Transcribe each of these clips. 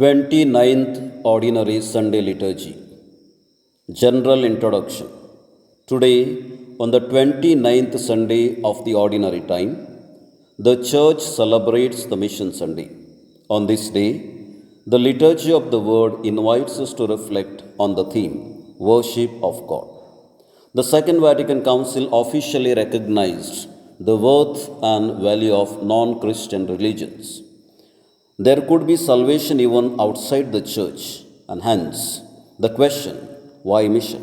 29th Ordinary Sunday Liturgy. General Introduction. Today, on the 29th Sunday of the Ordinary Time, the Church celebrates the Mission Sunday. On this day, the Liturgy of the Word invites us to reflect on the theme, Worship of God. The Second Vatican Council officially recognized the worth and value of non-Christian religions. There could be salvation even outside the church, and hence the question, why mission?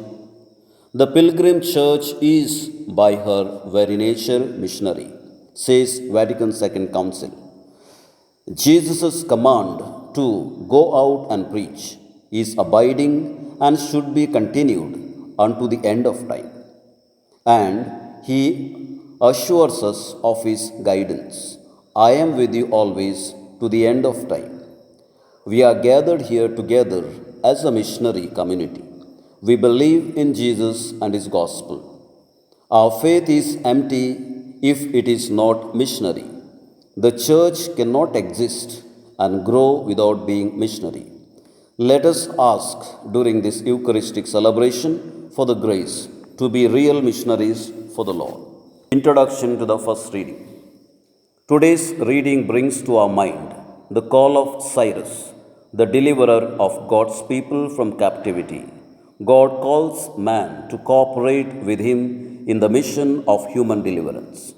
The pilgrim church is, by her very nature, missionary, says Vatican Second Council. Jesus' command to go out and preach is abiding and should be continued unto the end of time. And he assures us of his guidance. I am with you always to the end of time. We are gathered here together as a missionary community. We believe in Jesus and his gospel. Our faith is empty if it is not missionary. The church cannot exist and grow without being missionary. Let us ask during this Eucharistic celebration for the grace to be real missionaries for the Lord. Introduction to the first reading. Today's reading brings to our mind the call of Cyrus, the deliverer of God's people from captivity. God calls man to cooperate with him in the mission of human deliverance.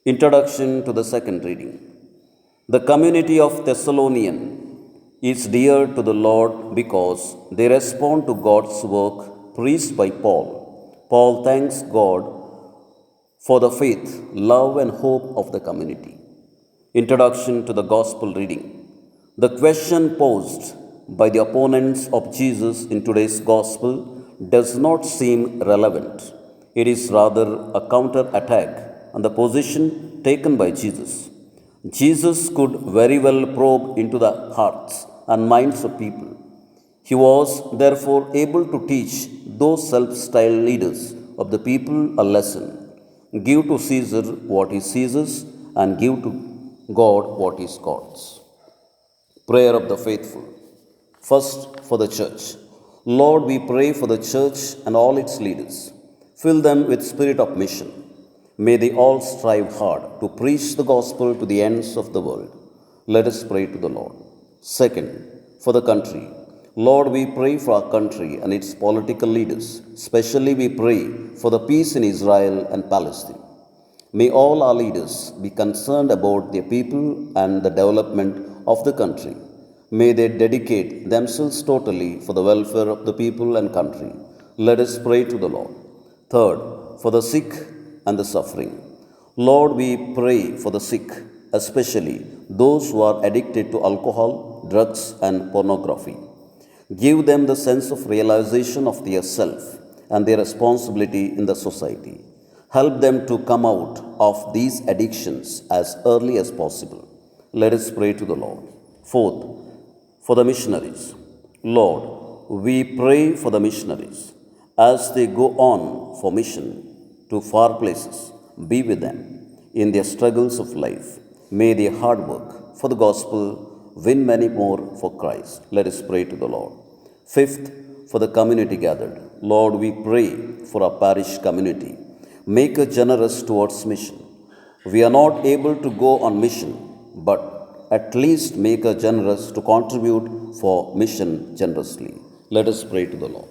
Introduction to the second reading. The community of Thessalonian is dear to the Lord because they respond to God's work preached by Paul. Paul thanks God for the faith, love, and hope of the community. Introduction to the Gospel reading. The question posed by the opponents of Jesus in today's Gospel does not seem relevant. It is rather a counter-attack on the position taken by Jesus. Jesus could very well probe into the hearts and minds of people. He was therefore able to teach those self-styled leaders of the people a lesson. Give to Caesar what is Caesar's and give to God what is God's. Prayer of the faithful. First, for the church. Lord, we pray for the church and all its leaders. Fill them with spirit of mission. May they all strive hard to preach the gospel to the ends of the world. Let us pray to the Lord. Second, for the country. Lord, we pray for our country and its political leaders. Especially we pray for the peace in Israel and Palestine. May all our leaders be concerned about their people and the development of the country. May they dedicate themselves totally for the welfare of the people and country. Let us pray to the Lord. Third, for the sick and the suffering. Lord, we pray for the sick, especially those who are addicted to alcohol, drugs, and pornography. Give them the sense of realization of their self and their responsibility in the society. Help them to come out of these addictions as early as possible. Let us pray to the Lord. Fourth, for the missionaries. Lord, we pray for the missionaries as they go on for mission to far places. Be with them in their struggles of life. May their hard work for the gospel win many more for Christ. Let us pray to the Lord. Fifth, for the community gathered. Lord, we pray for our parish community. Make us generous towards mission. We are not able to go on mission, but at least make us generous to contribute for mission generously. Let us pray to the Lord.